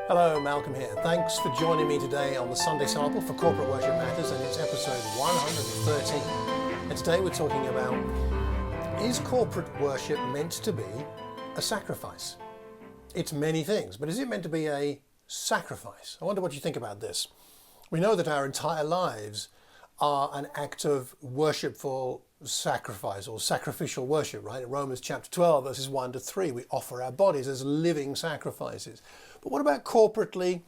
Hello, Malcolm here. Thanks for joining me today on the Sunday Sample for Corporate Worship Matters, and it's episode 113. And today we're talking about, is corporate worship meant to be a sacrifice? It's many things, but is it meant to be a sacrifice? I wonder what you think about this. We know that our entire lives are an act of worshipful sacrifice or sacrificial worship, right? In Romans chapter 12, verses 1 to 3, we offer our bodies as living sacrifices. But what about corporately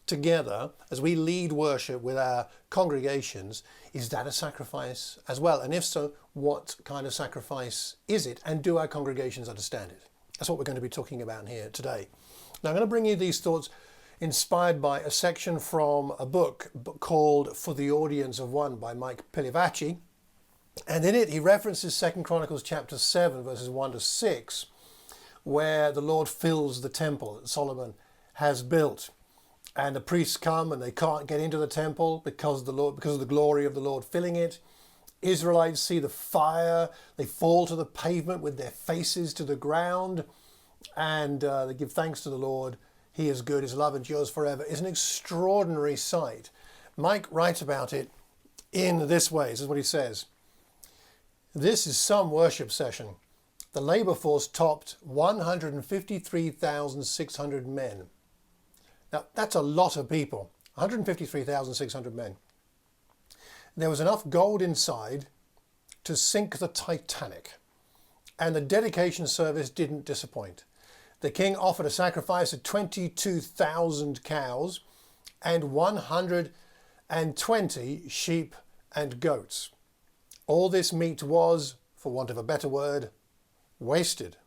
together as we lead worship with our congregations? Is that a sacrifice as well? And if so, what kind of sacrifice is it? And do our congregations understand it? That's what we're going to be talking about here today. Now, I'm going to bring you these thoughts inspired by a section from a book called For the Audience of One by Mike Pilavachi. And in it, he references 2 Chronicles chapter 7, verses 1 to 6, where the Lord fills the temple that Solomon has built. And the priests come and they can't get into the temple because of the glory of the Lord filling it. Israelites see the fire, they fall to the pavement with their faces to the ground, and they give thanks to the Lord. He is good, his love endures forever. It's an extraordinary sight. Mike writes about it in this way. This is what he says. This is some worship session. The labor force topped 153,600 men. Now, that's a lot of people, 153,600 men. There was enough gold inside to sink the Titanic, and the dedication service didn't disappoint. The king offered a sacrifice of 22,000 cows and 120 sheep and goats. All this meat was, for want of a better word, wasted.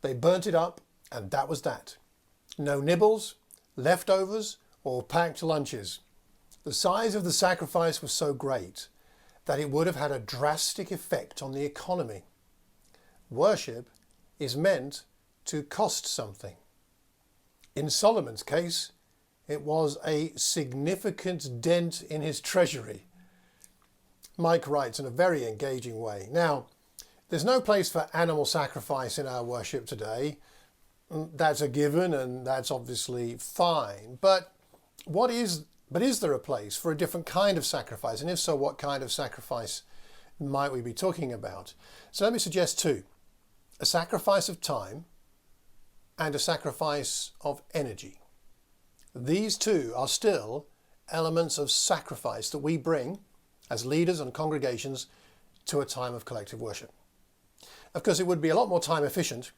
They burnt it up, and that was that. No nibbles, leftovers, or packed lunches. The size of the sacrifice was so great that it would have had a drastic effect on the economy. Worship is meant to cost something. In Solomon's case, it was a significant dent in his treasury. Mike writes in a very engaging way. Now, there's no place for animal sacrifice in our worship today. That's a given, and that's obviously fine. But is there a place for a different kind of sacrifice? And if so, what kind of sacrifice might we be talking about? So let me suggest two: a sacrifice of time and a sacrifice of energy. These two are still elements of sacrifice that we bring as leaders and congregations to a time of collective worship. Of course, it would be a lot more time efficient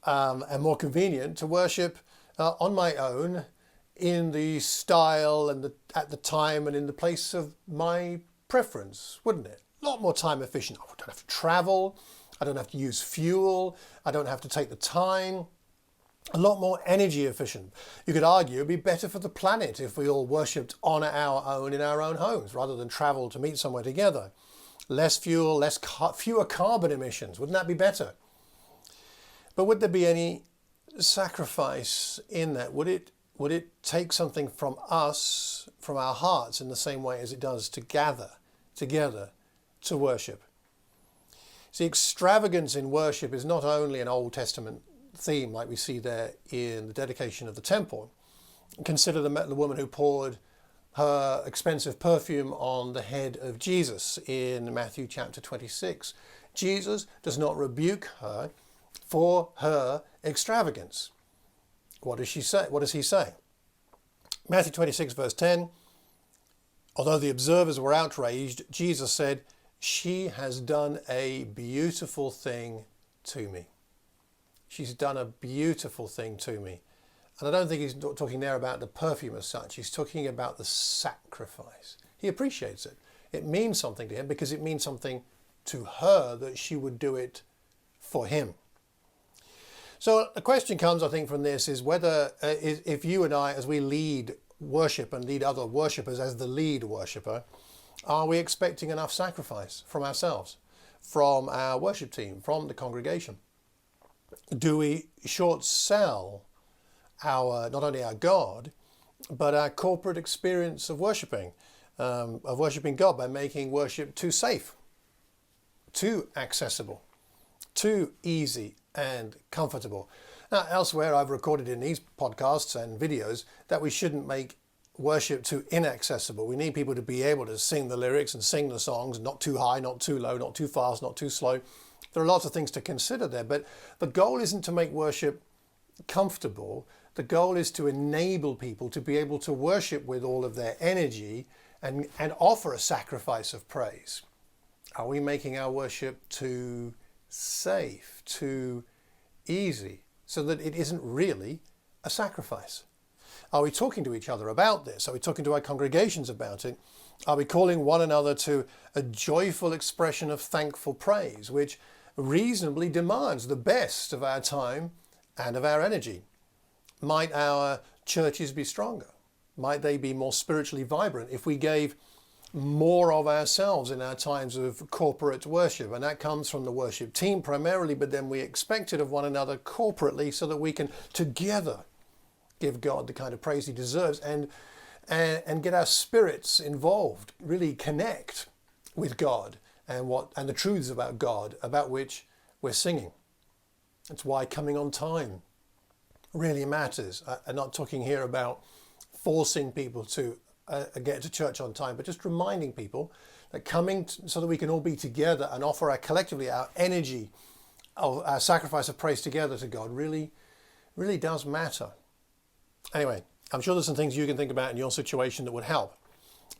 and more convenient to worship on my own in the style and at the time and in the place of my preference, wouldn't it? A lot more time efficient. I don't have to travel. I don't have to use fuel. I don't have to take the time. A lot more energy efficient. You could argue it'd be better for the planet if we all worshipped on our own in our own homes rather than travel to meet somewhere together. Less fuel, fewer carbon emissions. Wouldn't that be better? But would there be any sacrifice in that? Would it take something from us, from our hearts, in the same way as it does to gather together to worship? See, extravagance in worship is not only an Old Testament theme like we see there in the dedication of the temple. Consider the woman who poured her expensive perfume on the head of Jesus in Matthew chapter 26. Jesus does not rebuke her for her extravagance. What does she say? What does he say? Matthew 26 verse 10, although the observers were outraged, Jesus said, "She has done a beautiful thing to me." She's done a beautiful thing to me. And I don't think he's talking there about the perfume as such. He's talking about the sacrifice. He appreciates it. It means something to him because it means something to her that she would do it for him. So the question comes, I think, from this is whether if you and I, as we lead worship and lead other worshippers as the lead worshipper, are we expecting enough sacrifice from ourselves, from our worship team, from the congregation? Do we short sell not only our God, but our corporate experience of worshiping God by making worship too safe, too accessible, too easy and comfortable? Now, elsewhere, I've recorded in these podcasts and videos that we shouldn't make worship too inaccessible. We need people to be able to sing the lyrics and sing the songs, not too high, not too low, not too fast, not too slow. There are lots of things to consider there, but the goal isn't to make worship comfortable. The goal is to enable people to be able to worship with all of their energy and offer a sacrifice of praise. Are we making our worship too safe, too easy, so that it isn't really a sacrifice? Are we talking to each other about this? Are we talking to our congregations about it? Are we calling one another to a joyful expression of thankful praise, which reasonably demands the best of our time and of our energy? Might our churches be stronger? Might they be more spiritually vibrant if we gave more of ourselves in our times of corporate worship? And that comes from the worship team primarily, but then we expect it of one another corporately so that we can together give God the kind of praise he deserves and get our spirits involved, really connect with God and the truths about God about which we're singing. That's why coming on time really matters. I'm not talking here about forcing people to get to church on time, but just reminding people that so that we can all be together and offer collectively our energy, our sacrifice of praise together to God really, really does matter. Anyway, I'm sure there's some things you can think about in your situation that would help.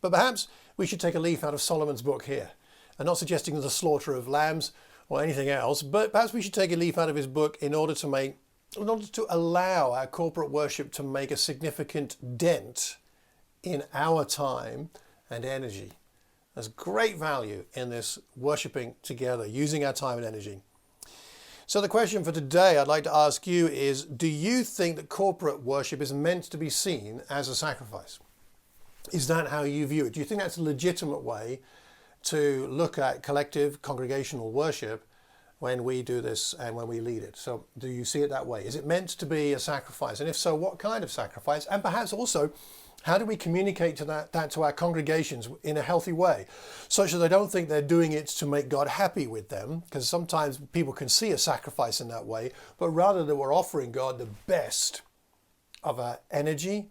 But perhaps we should take a leaf out of Solomon's book here. I'm not suggesting the slaughter of lambs or anything else, but perhaps we should take a leaf out of his book in order to allow our corporate worship to make a significant dent in our time and energy. There's great value in this worshiping together, using our time and energy. So the question for today I'd like to ask you is, do you think that corporate worship is meant to be seen as a sacrifice? Is that how you view it? Do you think that's a legitimate way to look at collective congregational worship when we do this and when we lead it? So do you see it that way? Is it meant to be a sacrifice? And if so, what kind of sacrifice? And perhaps also, how do we communicate that to our congregations in a healthy way, such that they don't think they're doing it to make God happy with them? Because sometimes people can see a sacrifice in that way, but rather that we're offering God the best of our energy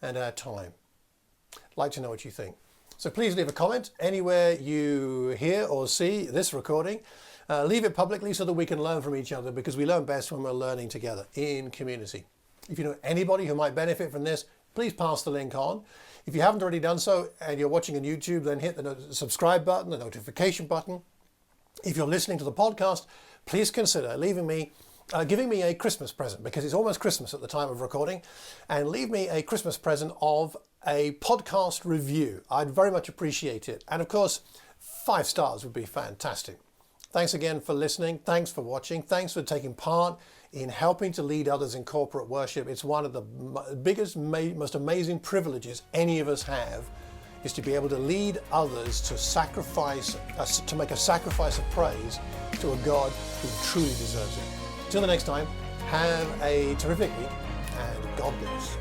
and our time. I'd like to know what you think. So please leave a comment anywhere you hear or see this recording. Leave it publicly so that we can learn from each other, because we learn best when we're learning together in community. If you know anybody who might benefit from this, please pass the link on. If you haven't already done so and you're watching on YouTube, then hit the subscribe button, the notification button. If you're listening to the podcast, please consider giving me a Christmas present, because it's almost Christmas at the time of recording, and leave me a Christmas present of a podcast review. I'd very much appreciate it. And of course, 5 stars would be fantastic. Thanks again for listening. Thanks for watching. Thanks for taking part in helping to lead others in corporate worship. It's one of the biggest, most amazing privileges any of us have, is to be able to lead others to make a sacrifice of praise to a God who truly deserves it. Till the next time, have a terrific week and God bless.